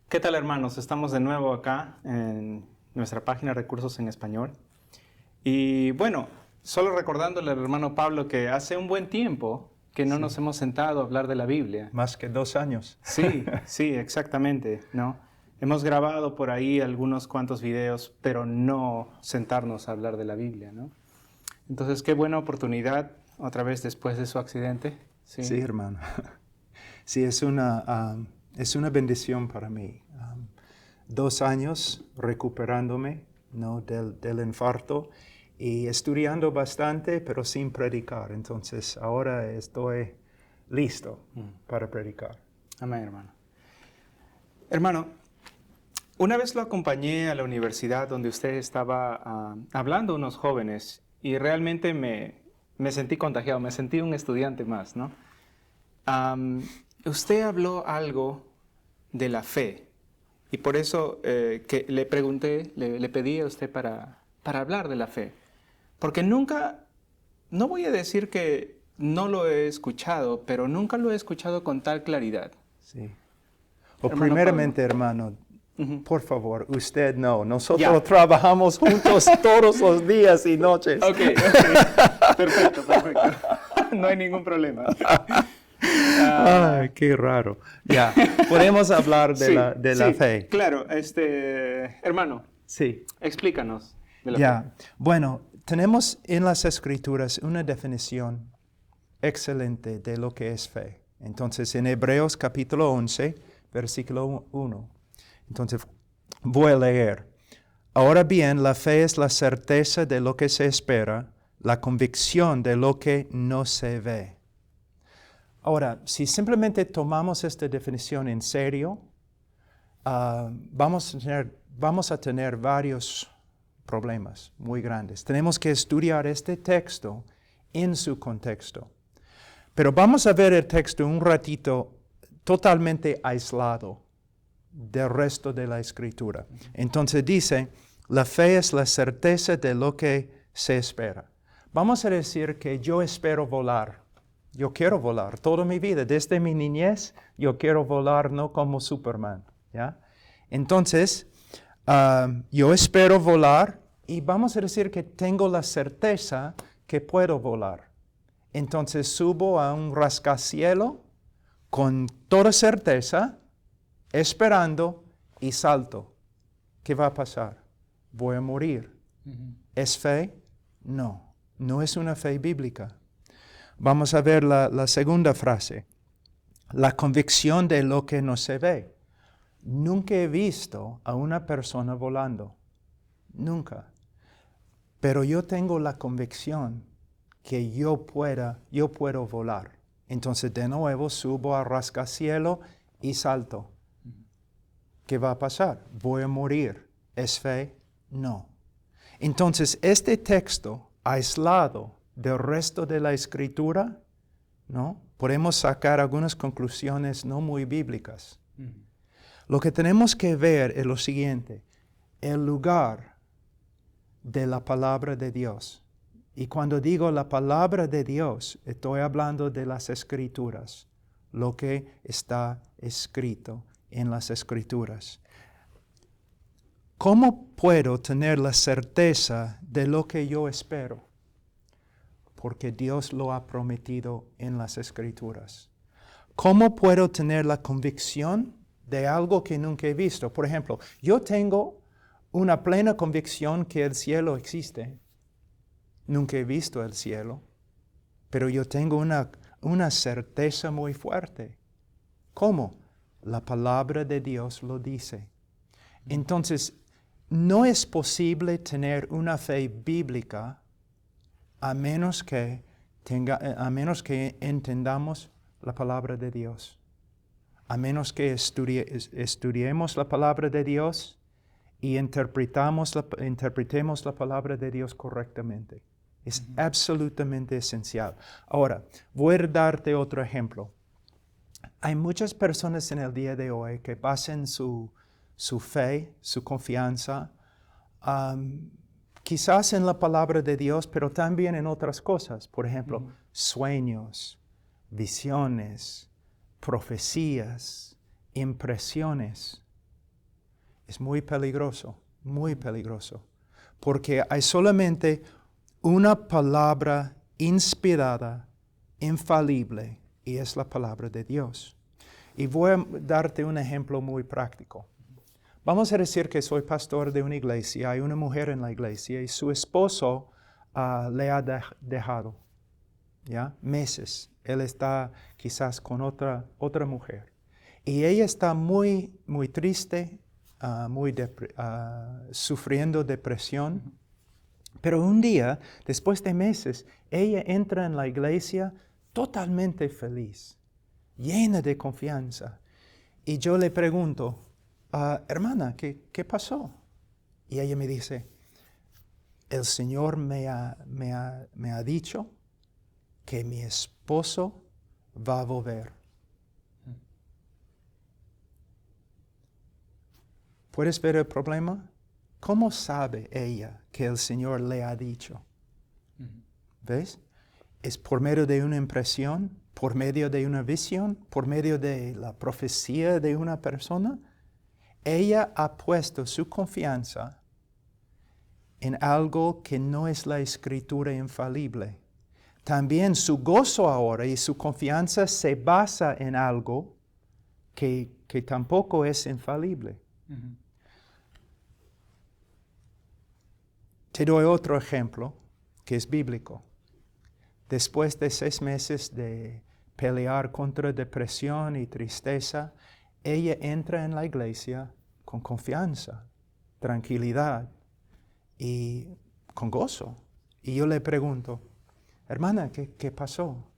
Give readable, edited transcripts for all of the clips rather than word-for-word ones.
¿Qué tal, hermanos? Estamos de nuevo acá en nuestra página Recursos en Español. Y bueno, solo recordándole al hermano Pablo que hace un buen tiempo que no nos Sí, hemos sentado a hablar de la Biblia. más que 2 años. Sí, sí, exactamente, ¿no? Hemos grabado por ahí algunos cuantos videos, pero no sentarnos a hablar de la Biblia, ¿no? Entonces, qué buena oportunidad, otra vez después de su accidente. Sí, Sí, hermano. Sí, es una bendición para mí. 2 años recuperándome, ¿no? del infarto y estudiando bastante, pero sin predicar. Entonces, ahora estoy listo para predicar. amén, hermano. Hermano, una vez lo acompañé a la universidad donde usted estaba hablando a unos jóvenes y realmente me sentí contagiado, me sentí un estudiante más, ¿no? Usted habló algo de la fe y por eso que le pregunté, le pedí a usted para hablar de la fe, porque nunca, no voy a decir que no lo he escuchado, pero nunca lo he escuchado con tal claridad. Sí. O Hermano Pablo. primeramente, hermano, Ujú. por favor, usted no. Nosotros Ya. trabajamos juntos todos los días y noches. Ok, ok. Perfecto, perfecto. No hay ningún problema. Ay, qué raro. Ya, podemos hablar de Sí, la sí, fe. claro. Hermano, Sí. explícanos de la fe. Ya, bueno, tenemos en las Escrituras una definición excelente de lo que es fe. Entonces, en Hebreos capítulo 11, versículo 1. Entonces, voy a leer. Ahora bien, la fe es la certeza de lo que se espera, la convicción de lo que no se ve. Ahora, si simplemente tomamos esta definición en serio, vamos a tener varios problemas muy grandes. Tenemos que estudiar este texto en su contexto. Pero vamos a ver el texto un ratito totalmente aislado del resto de la escritura. Entonces dice, la fe es la certeza de lo que se espera. Vamos a decir que yo espero volar. Yo quiero volar toda mi vida. Desde mi niñez, yo quiero volar no como Superman. ¿Ya? Entonces, yo espero volar y vamos a decir que tengo la certeza que puedo volar. Entonces subo a un rascacielos con toda certeza, esperando y salto. ¿Qué va a pasar? Voy a morir. ¿Es fe? No, no es una fe bíblica. Vamos a ver la segunda frase. La convicción de lo que no se ve. Nunca he visto a una persona volando. Nunca. Pero yo tengo la convicción que yo puedo volar. Entonces de nuevo subo a rascacielos y salto. ¿Qué va a pasar? Voy a morir. ¿Es fe? No. Entonces este texto aislado del resto de la escritura, ¿no? Podemos sacar algunas conclusiones no muy bíblicas. Lo que tenemos que ver es lo siguiente, el lugar de la palabra de Dios. Y cuando digo la palabra de Dios, estoy hablando de las escrituras, lo que está escrito en las escrituras. ¿Cómo puedo tener la certeza de lo que yo espero? Porque Dios lo ha prometido en las escrituras. ¿Cómo puedo tener la convicción de algo que nunca he visto? Por ejemplo, yo tengo una plena convicción que el cielo existe. Nunca he visto el cielo, pero yo tengo una certeza muy fuerte. ¿Cómo? La palabra de Dios lo dice. Entonces, no es posible tener una fe bíblica a menos que entendamos la palabra de Dios. A menos que estudiemos la palabra de Dios y interpretemos la palabra de Dios correctamente. Es absolutamente esencial. Ahora, voy a darte otro ejemplo. Hay muchas personas en el día de hoy que basan su fe, su confianza, quizás en la palabra de Dios, pero también en otras cosas. Por ejemplo, sueños, visiones, profecías, impresiones. es muy peligroso, porque hay solamente una palabra inspirada, infalible, y es la palabra de Dios. Y voy a darte un ejemplo muy práctico. Vamos a decir que soy pastor de una iglesia, hay una mujer en la iglesia y su esposo le ha dejado, ¿ya? Meses. Él está quizás con otra mujer. Y ella está muy, muy triste, sufriendo depresión. Pero un día, después de meses, ella entra en la iglesia totalmente feliz, llena de confianza. Y yo le pregunto, hermana, ¿qué pasó? Y ella me dice, el Señor me ha dicho que mi esposo va a volver. ¿Puedes ver el problema? ¿Cómo sabe ella que el Señor le ha dicho? ¿Ves? ¿Es por medio de una impresión? ¿Por medio de una visión? ¿Por medio de la profecía de una persona? Ella ha puesto su confianza en algo que no es la Escritura infalible. También su gozo ahora y su confianza se basa en algo que tampoco es infalible. Te doy otro ejemplo que es bíblico. Después de 6 meses de pelear contra depresión y tristeza, ella entra en la iglesia con confianza, tranquilidad y con gozo. Y yo le pregunto, hermana, ¿qué pasó?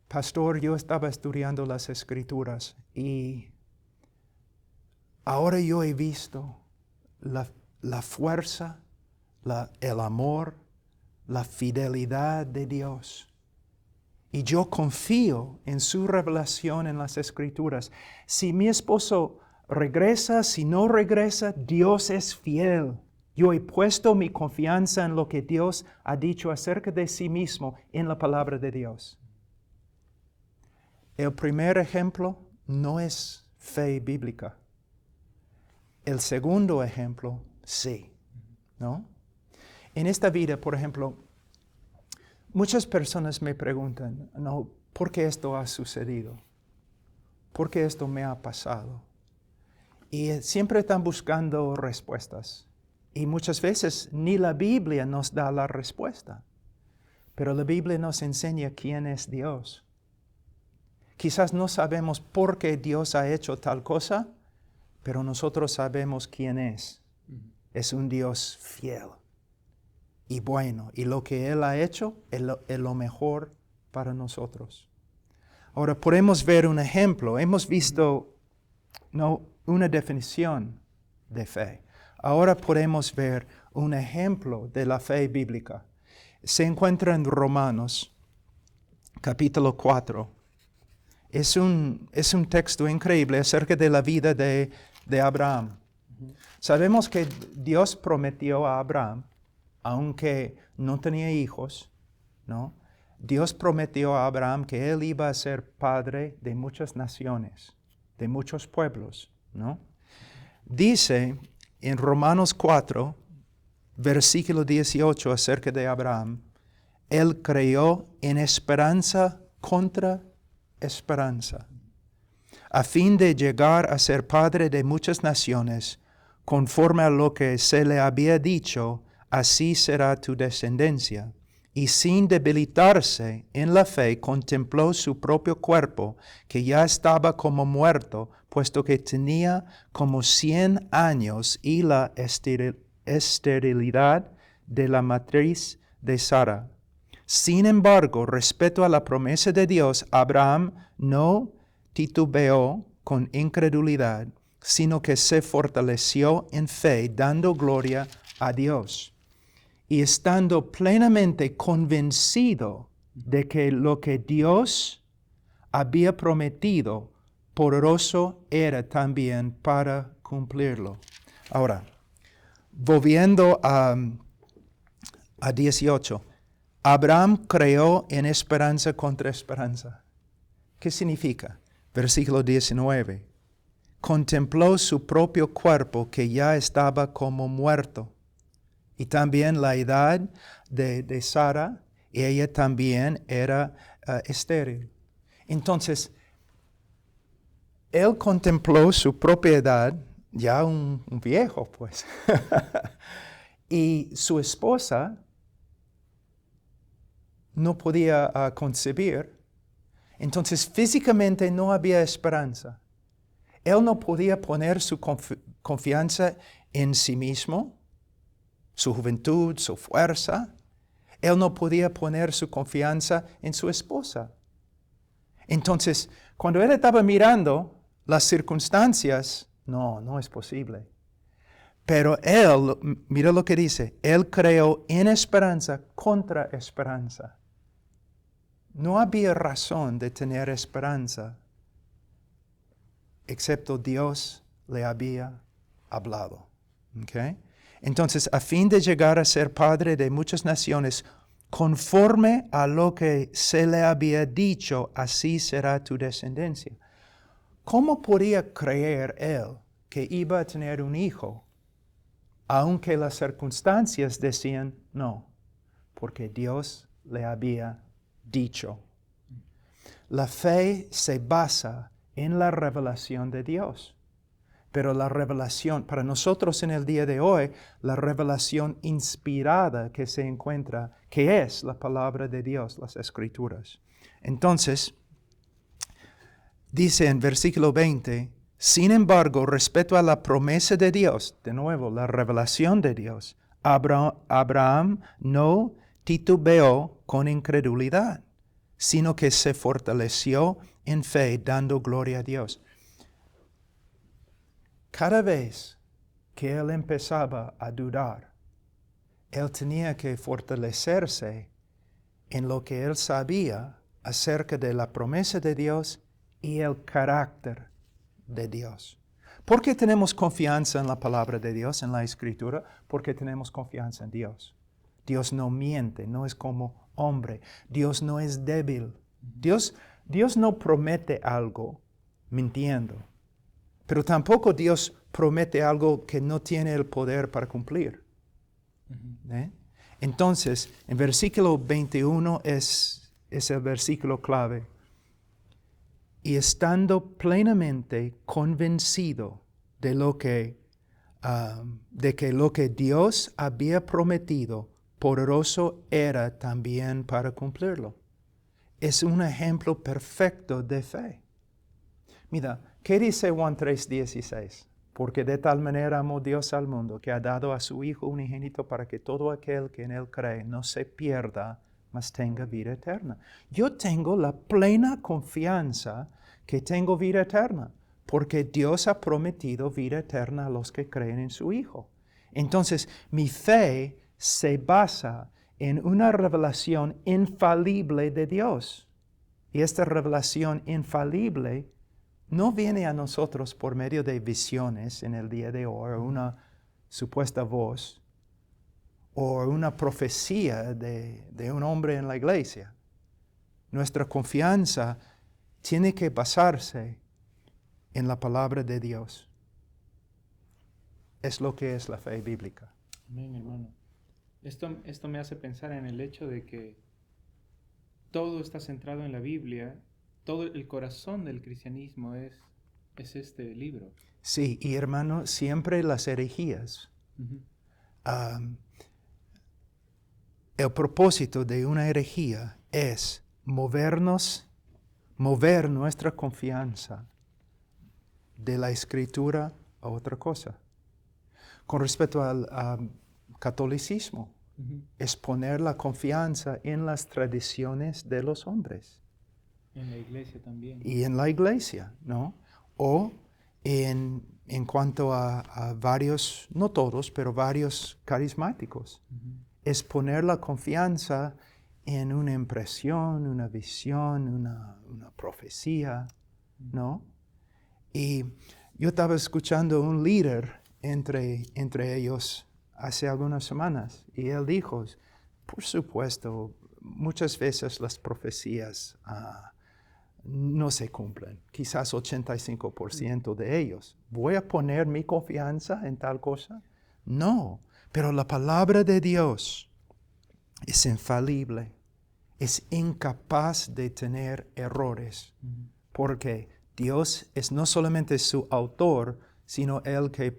Pastor, yo estaba estudiando las Escrituras y ahora yo he visto la fuerza, el amor, la fidelidad de Dios. Y yo confío en su revelación en las Escrituras. Si mi esposo regresa, si no regresa, Dios es fiel. Yo he puesto mi confianza en lo que Dios ha dicho acerca de sí mismo en la palabra de Dios. El primer ejemplo no es fe bíblica. El segundo ejemplo, sí, ¿no? En esta vida, por ejemplo, muchas personas me preguntan, no, ¿por qué esto ha sucedido? ¿Por qué esto me ha pasado? Y siempre están buscando respuestas. Y muchas veces ni la Biblia nos da la respuesta. Pero la Biblia nos enseña quién es Dios. Quizás no sabemos por qué Dios ha hecho tal cosa, pero nosotros sabemos quién es. Es un Dios fiel y bueno. Y lo que Él ha hecho es lo mejor para nosotros. Ahora podemos ver un ejemplo. Hemos visto una definición de fe. Ahora podemos ver un ejemplo de la fe bíblica. Se encuentra en Romanos, capítulo 4. Es un texto increíble acerca de la vida de Abraham. Sabemos que Dios prometió a Abraham, aunque no tenía hijos, ¿no? Dios prometió a Abraham que él iba a ser padre de muchas naciones, de muchos pueblos, ¿no? Dice en Romanos 4, versículo 18 acerca de Abraham, él creyó en esperanza contra esperanza, a fin de llegar a ser padre de muchas naciones, conforme a lo que se le había dicho, así será tu descendencia. Y sin debilitarse en la fe, contempló su propio cuerpo, que ya estaba como muerto, puesto que tenía como 100 años, y la esterilidad de la matriz de Sara. Sin embargo, respecto a la promesa de Dios, Abraham no titubeó con incredulidad, sino que se fortaleció en fe, dando gloria a Dios. Y estando plenamente convencido de que lo que Dios había prometido, poderoso era también para cumplirlo. Ahora, volviendo a 18, Abraham creyó en esperanza contra esperanza. ¿Qué significa? Versículo 19. contempló su propio cuerpo que ya estaba como muerto. Y también la edad de Sara, y ella también era estéril. Entonces, él contempló su propia edad, ya un viejo, pues. Y su esposa no podía concebir. Entonces, físicamente no había esperanza. Él no podía poner su confianza en sí mismo, su juventud, su fuerza. Él no podía poner su confianza en su esposa. Entonces, cuando él estaba mirando las circunstancias, no es posible. Pero él, mira lo que dice, él creó en esperanza contra esperanza. No había razón de tener esperanza, excepto Dios le había hablado. ¿Okay? Entonces, a fin de llegar a ser padre de muchas naciones, conforme a lo que se le había dicho, así será tu descendencia. ¿Cómo podía creer él que iba a tener un hijo, aunque las circunstancias decían no? Porque Dios le había dicho. La fe se basa en la revelación de Dios. Pero la revelación, para nosotros en el día de hoy, la revelación inspirada que se encuentra, que es la palabra de Dios, las Escrituras. Entonces, dice en versículo 20, sin embargo, respecto a la promesa de Dios, de nuevo, la revelación de Dios, Abraham no titubeó con incredulidad, sino que se fortaleció en fe, dando gloria a Dios. Cada vez que él empezaba a dudar, él tenía que fortalecerse en lo que él sabía acerca de la promesa de Dios y el carácter de Dios. ¿Por qué tenemos confianza en la palabra de Dios, en la Escritura? Porque tenemos confianza en Dios. Dios no miente, no es como hombre. Dios no es débil. Dios no promete algo mintiendo. Pero tampoco Dios promete algo que no tiene el poder para cumplir. Entonces, en versículo 21 es el versículo clave. Y estando plenamente convencido de que lo que Dios había prometido, poderoso era también para cumplirlo. Es un ejemplo perfecto de fe. Mira, ¿qué dice Juan 3:16? Porque de tal manera amó Dios al mundo, que ha dado a su Hijo unigénito para que todo aquel que en Él cree no se pierda, mas tenga vida eterna. Yo tengo la plena confianza que tengo vida eterna, porque Dios ha prometido vida eterna a los que creen en su Hijo. Entonces, mi fe se basa en una revelación infalible de Dios. Y esta revelación infalible no viene a nosotros por medio de visiones en el día de hoy, o una supuesta voz, o una profecía de un hombre en la iglesia. Nuestra confianza tiene que basarse en la palabra de Dios. Es lo que es la fe bíblica. Amén, hermano. Esto me hace pensar en el hecho de que todo está centrado en la Biblia. Todo el corazón del cristianismo es este libro. Sí, y hermano, siempre las herejías. El propósito de una herejía es mover nuestra confianza de la Escritura a otra cosa. Con respecto al catolicismo, es poner la confianza en las tradiciones de los hombres. En la iglesia también. Y en la iglesia, ¿no? O en cuanto a varios, no todos, pero varios carismáticos. Es poner la confianza en una impresión, una visión, una profecía, ¿no? Y yo estaba escuchando un líder entre ellos hace algunas semanas, y él dijo, por supuesto, muchas veces las profecías no se cumplen, quizás 85% de ellos. ¿Voy a poner mi confianza en tal cosa? No, pero la palabra de Dios es infalible, es incapaz de tener errores, porque Dios es no solamente su autor, sino el que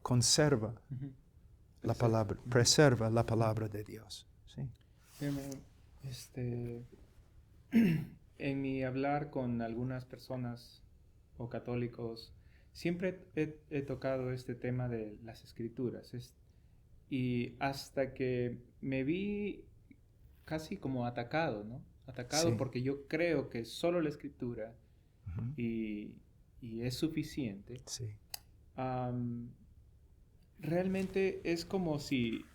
conserva la palabra, preserva la palabra de Dios. ¿Sí? En mi hablar con algunas personas o católicos, siempre he tocado este tema de las escrituras. Y hasta que me vi casi como atacado, ¿no? Atacado Sí. porque yo creo que solo la escritura y es suficiente. Sí. Realmente es como si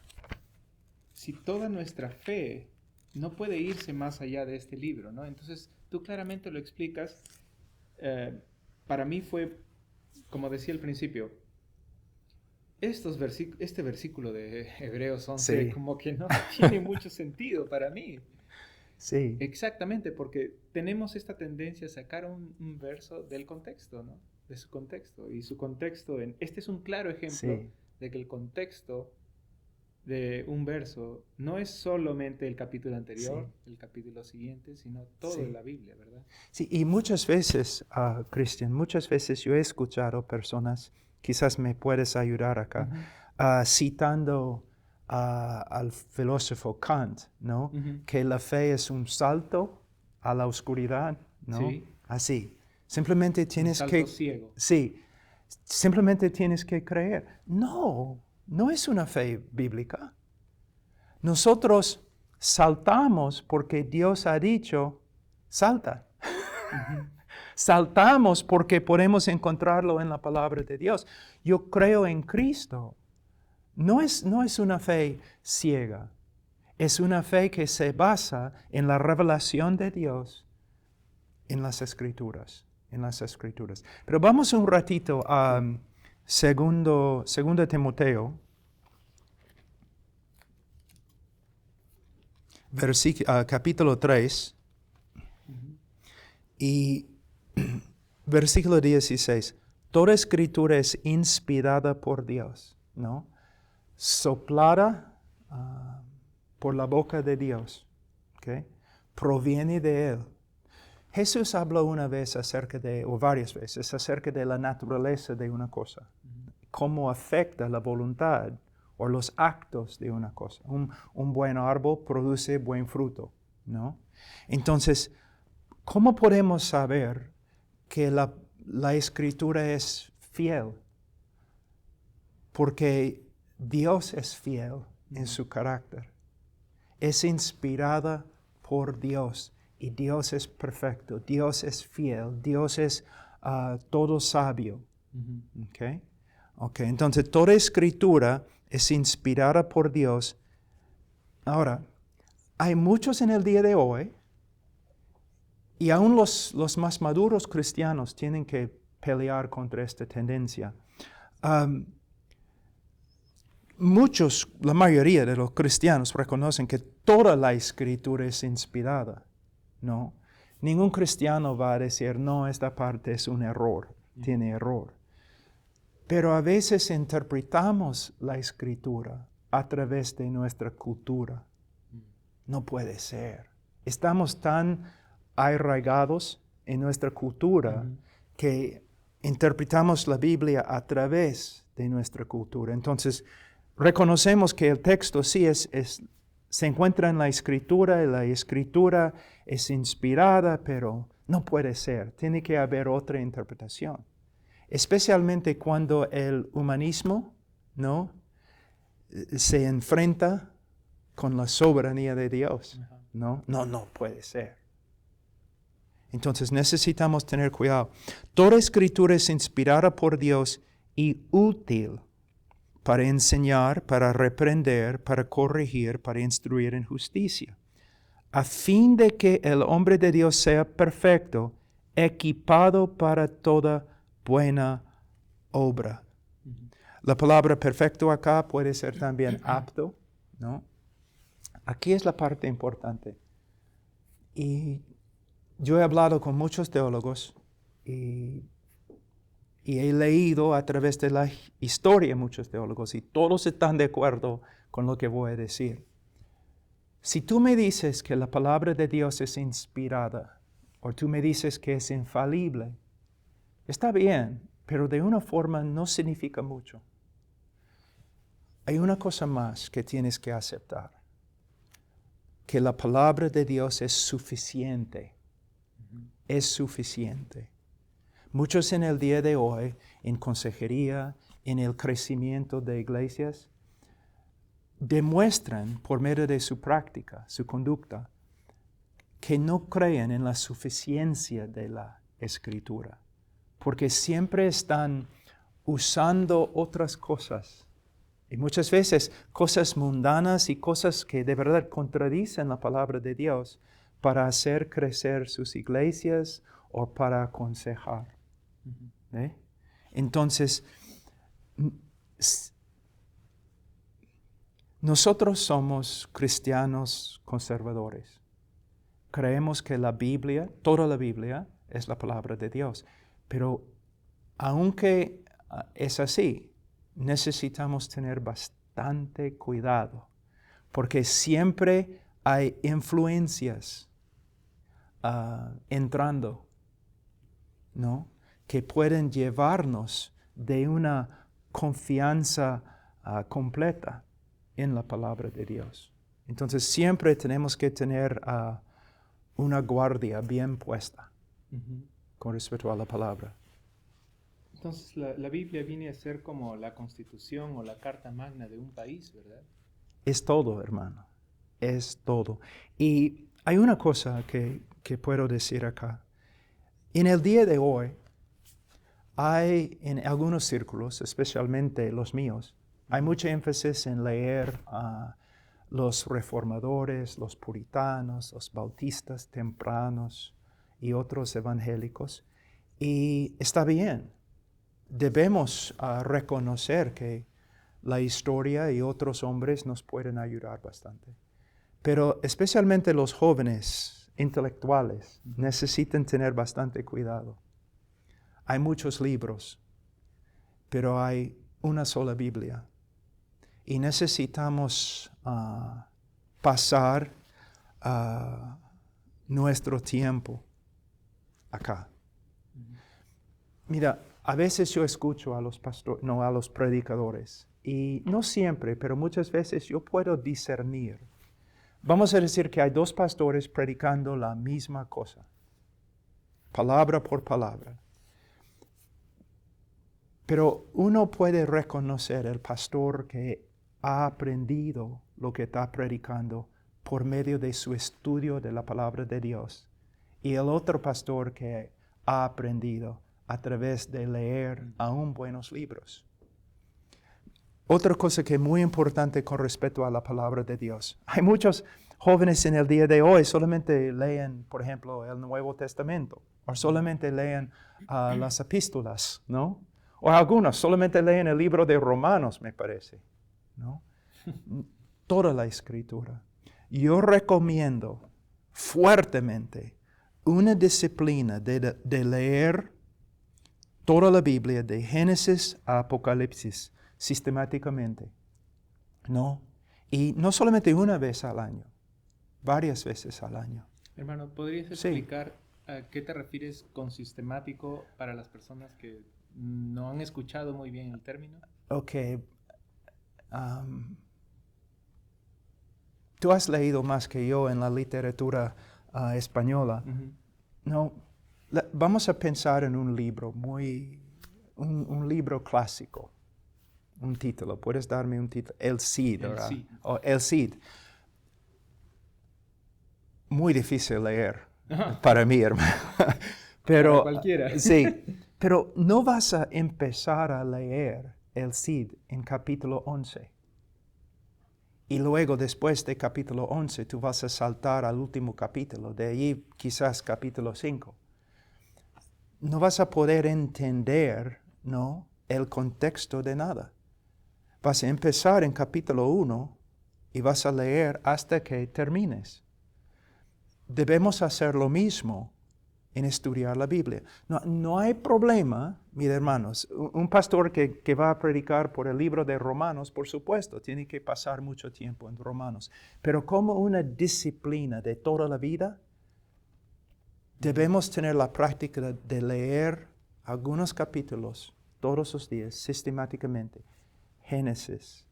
toda nuestra fe no puede irse más allá de este libro, ¿no? Entonces, tú claramente lo explicas. Para mí fue, como decía al principio, este versículo de Hebreos 11 Sí. como que no tiene mucho sentido para mí. Sí. Exactamente, porque tenemos esta tendencia a sacar un verso del contexto, ¿no? De su contexto. Y su contexto, este es un claro ejemplo Sí. de que el contexto de un verso no es solamente el capítulo anterior, el capítulo siguiente, sino todo la Biblia, ¿verdad? Sí, y muchas veces, Cristian, muchas veces yo he escuchado personas, quizás me puedes ayudar acá, citando al filósofo Kant, ¿no? Que la fe es un salto a la oscuridad, ¿no? Sí. Así. Simplemente tienes Un salto ciego. Sí. Simplemente tienes que creer. No, no es una fe bíblica. Nosotros saltamos porque Dios ha dicho, salta. Saltamos porque podemos encontrarlo en la palabra de Dios. Yo creo en Cristo. No es una fe ciega. Es una fe que se basa en la revelación de Dios en las Escrituras. Pero vamos un ratito a segundo Timoteo, capítulo 3, y versículo 16. Toda escritura es inspirada por Dios, ¿no? Soplada por la boca de Dios, ¿okay? Proviene de Él. Jesús habló una vez o varias veces, acerca de la naturaleza de una cosa, cómo afecta la voluntad o los actos de una cosa. Un buen árbol produce buen fruto, ¿no? Entonces, ¿cómo podemos saber que la Escritura es fiel? Porque Dios es fiel en su carácter. Es inspirada por Dios. Y Dios es perfecto, Dios es fiel, Dios es todo sabio. Okay, entonces toda escritura es inspirada por Dios. Ahora, hay muchos en el día de hoy, y aún los más maduros cristianos tienen que pelear contra esta tendencia. La mayoría de los cristianos reconocen que toda la escritura es inspirada. No, ningún cristiano va a decir, no, esta parte es un error, tiene error. Pero a veces interpretamos la escritura a través de nuestra cultura. No puede ser. Estamos tan arraigados en nuestra cultura que interpretamos la Biblia a través de nuestra cultura. Entonces, reconocemos que el texto sí se encuentra en la Escritura, y la Escritura es inspirada, pero no puede ser. Tiene que haber otra interpretación. Especialmente cuando el humanismo, ¿no?, se enfrenta con la soberanía de Dios. No puede ser. Entonces necesitamos tener cuidado. Toda Escritura es inspirada por Dios y útil para enseñar, para reprender, para corregir, para instruir en justicia, a fin de que el hombre de Dios sea perfecto, equipado para toda buena obra. La palabra perfecto acá puede ser también apto, ¿no? Aquí es la parte importante. Y yo he hablado con muchos teólogos y he leído a través de la historia muchos teólogos y todos están de acuerdo con lo que voy a decir. Si tú me dices que la palabra de Dios es inspirada, o tú me dices que es infalible, está bien, pero de una forma no significa mucho. Hay una cosa más que tienes que aceptar, que la palabra de Dios es suficiente. Es suficiente. Muchos en el día de hoy, en consejería, en el crecimiento de iglesias, demuestran por medio de su práctica, su conducta, que no creen en la suficiencia de la Escritura, porque siempre están usando otras cosas, y muchas veces cosas mundanas y cosas que de verdad contradicen la palabra de Dios para hacer crecer sus iglesias o para aconsejar. ¿Eh? Entonces, nosotros somos cristianos conservadores. Creemos que la Biblia, toda la Biblia, es la palabra de Dios. Pero aunque es así, necesitamos tener bastante cuidado, porque siempre hay influencias entrando, ¿no? Que pueden llevarnos de una confianza completa en la palabra de Dios. Entonces siempre tenemos que tener una guardia bien puesta con respecto a la palabra. Entonces la Biblia viene a ser como la constitución o la carta magna de un país, ¿verdad? Es todo, hermano. Es todo. Y hay una cosa que puedo decir acá. En el día de hoy, hay en algunos círculos, especialmente los míos, hay mucho énfasis en leer a los reformadores, los puritanos, los bautistas tempranos y otros evangélicos. Y está bien. Debemos reconocer que la historia y otros hombres nos pueden ayudar bastante. Pero especialmente los jóvenes intelectuales necesitan tener bastante cuidado. Hay muchos libros, pero hay una sola Biblia. Y necesitamos pasar nuestro tiempo acá. Mira, a veces yo escucho a los predicadores, y no siempre, pero muchas veces yo puedo discernir. Vamos a decir que hay dos pastores predicando la misma cosa, palabra por palabra. Pero uno puede reconocer el pastor que ha aprendido lo que está predicando por medio de su estudio de la palabra de Dios, y el otro pastor que ha aprendido a través de leer aún buenos libros. Otra cosa que es muy importante con respecto a la palabra de Dios. Hay muchos jóvenes en el día de hoy solamente leen, por ejemplo, el Nuevo Testamento, o solamente leen las epístolas, ¿no? O algunos solamente leen el libro de Romanos, me parece, ¿no? Toda la Escritura. Yo recomiendo fuertemente una disciplina de leer toda la Biblia, de Génesis a Apocalipsis, sistemáticamente, ¿no? Y no solamente una vez al año, varias veces al año. Hermano, ¿podrías explicar a qué te refieres con sistemático para las personas que no han escuchado muy bien el término? Ok. Tú has leído más que yo en la literatura española. No, vamos a pensar en un libro un libro clásico. Un título, ¿puedes darme un título? El Cid, ¿verdad? El Cid. Oh, El Cid. Muy difícil leer para mí, hermano. Pero, para cualquiera. Sí, pero no vas a empezar a leer El Cid en capítulo 11. Y luego, después de capítulo 11, tú vas a saltar al último capítulo, de allí quizás capítulo 5. No vas a poder entender, ¿no?, el contexto de nada. Vas a empezar en capítulo 1 y vas a leer hasta que termines. Debemos hacer lo mismo en estudiar la Biblia. No hay problema, mis hermanos. Un pastor que va a predicar por el libro de Romanos, por supuesto, tiene que pasar mucho tiempo en Romanos. Pero como una disciplina de toda la vida, debemos tener la práctica de leer algunos capítulos todos los días, sistemáticamente. Génesis,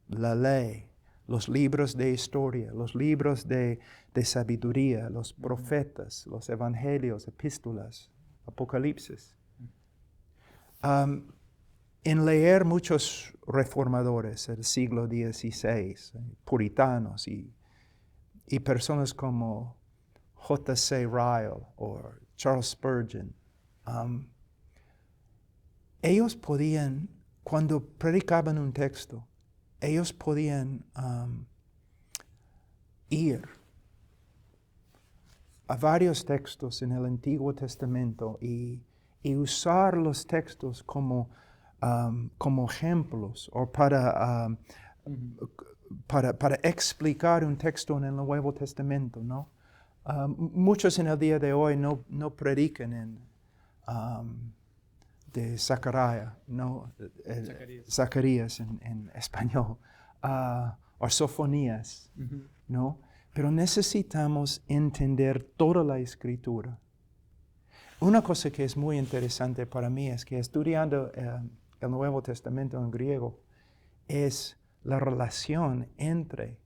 la ley, los libros de historia, los libros de sabiduría, los profetas, los evangelios, epístolas, Apocalipsis. En leer muchos reformadores del siglo XVI, puritanos y personas como J.C. Ryle o Charles Spurgeon, ellos podían, cuando predicaban un texto, ellos podían ir a varios textos en el Antiguo Testamento y usar los textos como ejemplos o para explicar un texto en el Nuevo Testamento, ¿no? Muchos en el día de hoy no predican de Zacarías, ¿no? Zacarías en español, o Sofonías, ¿no? Pero necesitamos entender toda la Escritura. Una cosa que es muy interesante para mí es que estudiando el Nuevo Testamento en griego es la relación entre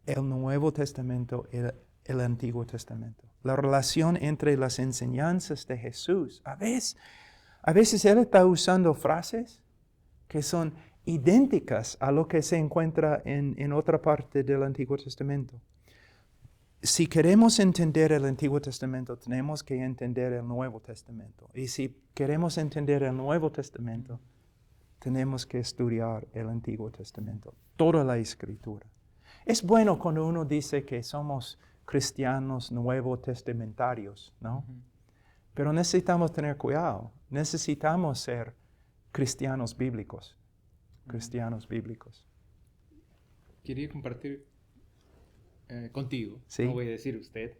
el Nuevo Testamento y el Antiguo Testamento. La relación entre las enseñanzas de Jesús. A veces Él está usando frases que son idénticas a lo que se encuentra en otra parte del Antiguo Testamento. Si queremos entender el Antiguo Testamento, tenemos que entender el Nuevo Testamento. Y si queremos entender el Nuevo Testamento, tenemos que estudiar el Antiguo Testamento, toda la Escritura. Es bueno cuando uno dice que somos cristianos nuevo testamentarios, ¿no? Pero necesitamos tener cuidado. Necesitamos ser cristianos bíblicos. Cristianos bíblicos. Quería compartir contigo, ¿Sí? no voy a decir usted.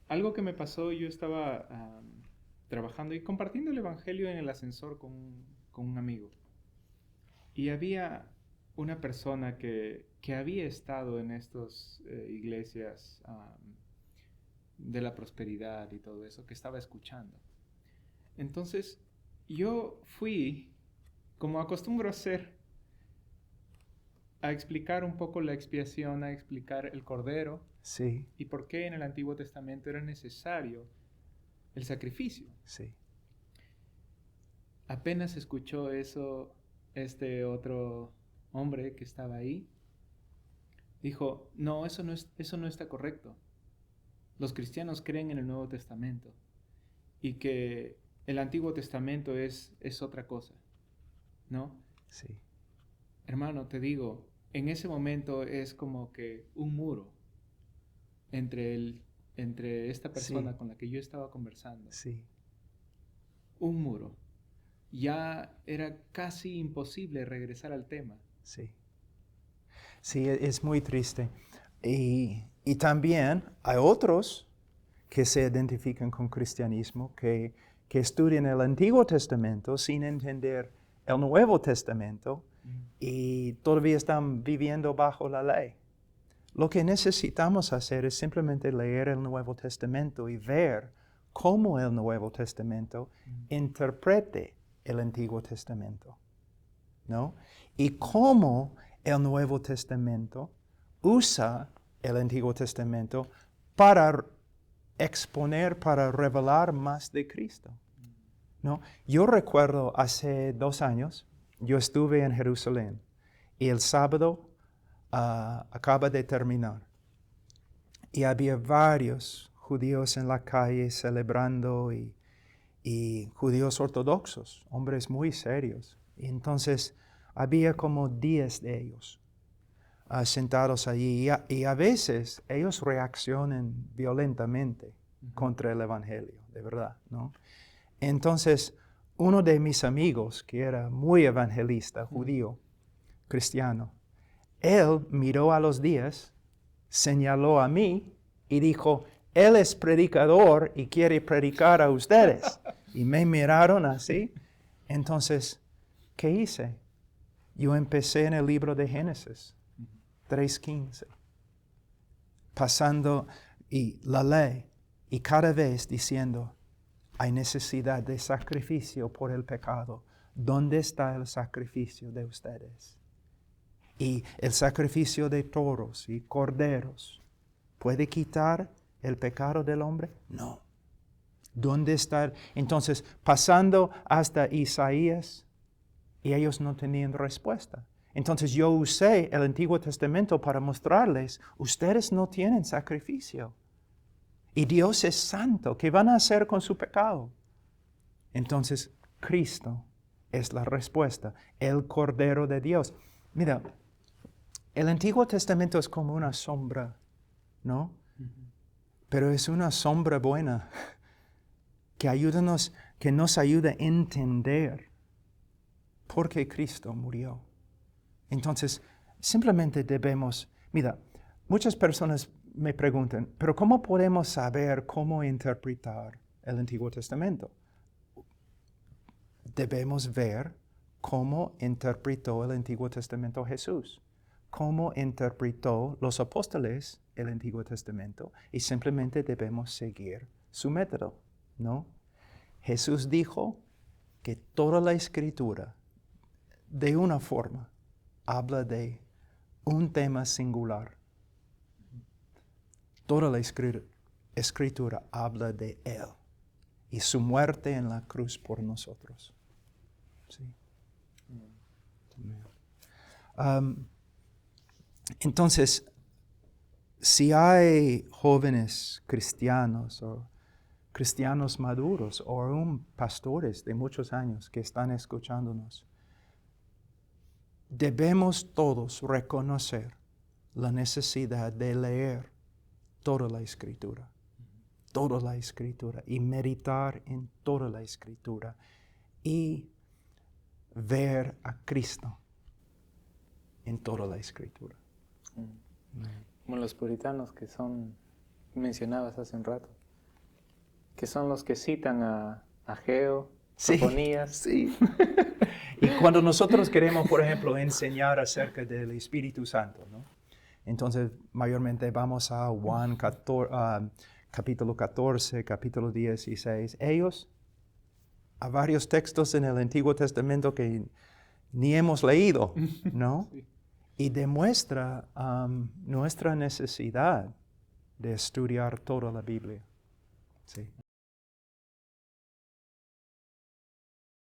Algo que me pasó, yo estaba trabajando y compartiendo el Evangelio en el ascensor con un amigo. Y había una persona que había estado en estas iglesias de la prosperidad y todo eso, que estaba escuchando. Entonces, yo fui, como acostumbro a hacer, a explicar un poco la expiación, a explicar el Cordero. Sí. Y por qué en el Antiguo Testamento era necesario el sacrificio. Sí. Apenas escuchó eso, este otro hombre que estaba ahí, dijo, no, eso no está correcto. Los cristianos creen en el Nuevo Testamento y que el Antiguo Testamento es otra cosa, ¿no? Sí. Hermano, te digo, en ese momento es como que un muro entre esta persona con la que yo estaba conversando. Sí. Un muro. Ya era casi imposible regresar al tema. Sí. Sí, es muy triste. Y también hay otros que se identifican con cristianismo, que estudian el Antiguo Testamento sin entender el Nuevo Testamento y todavía están viviendo bajo la ley. Lo que necesitamos hacer es simplemente leer el Nuevo Testamento y ver cómo el Nuevo Testamento interprete el Antiguo Testamento, ¿no? Y cómo el Nuevo Testamento usa el Antiguo Testamento para exponer, para revelar más de Cristo, ¿no? Yo recuerdo hace 2 años, yo estuve en Jerusalén y el sábado acaba de terminar. Y había varios judíos en la calle celebrando y judíos ortodoxos, hombres muy serios. Y entonces había como 10 de ellos sentados allí. Y a veces ellos reaccionan violentamente contra el Evangelio, de verdad, ¿no? Entonces, uno de mis amigos, que era muy evangelista, judío, cristiano, él miró a los 10, señaló a mí y dijo, Él es predicador y quiere predicar a ustedes. Y me miraron así. Entonces, ¿qué hice? Yo empecé en el libro de Génesis 3:15, pasando y la ley, y cada vez diciendo, hay necesidad de sacrificio por el pecado. ¿Dónde está el sacrificio de ustedes? Y el sacrificio de toros y corderos, ¿puede quitar el pecado del hombre? No. ¿Dónde está? Entonces, pasando hasta Isaías, y ellos no tenían respuesta. Entonces yo usé el Antiguo Testamento para mostrarles, ustedes no tienen sacrificio. Y Dios es santo. ¿Qué van a hacer con su pecado? Entonces, Cristo es la respuesta, el Cordero de Dios. Mira, el Antiguo Testamento es como una sombra, ¿no? Pero es una sombra buena que nos ayuda a entender por qué Cristo murió. Entonces, simplemente debemos, mira, muchas personas me preguntan, pero ¿cómo podemos saber cómo interpretar el Antiguo Testamento? Debemos ver cómo interpretó el Antiguo Testamento Jesús, cómo interpretó los apóstoles el Antiguo Testamento, y simplemente debemos seguir su método, ¿no? Jesús dijo que toda la Escritura, de una forma, habla de un tema singular. Toda la Escritura habla de Él y su muerte en la cruz por nosotros. ¿Sí? Entonces, si hay jóvenes cristianos o cristianos maduros o aún pastores de muchos años que están escuchándonos, debemos todos reconocer la necesidad de leer toda la Escritura, y meditar en toda la Escritura y ver a Cristo en toda la Escritura. Como los puritanos que son mencionadas hace un rato, que son los que citan a Ageo, Sofonías. Sí. Y cuando nosotros queremos, por ejemplo, enseñar acerca del Espíritu Santo, ¿no? Entonces, mayormente vamos a Juan capítulo 14, capítulo 16. Ellos, a varios textos en el Antiguo Testamento que ni hemos leído, ¿no? Sí. Y demuestra nuestra necesidad de estudiar toda la Biblia. Sí.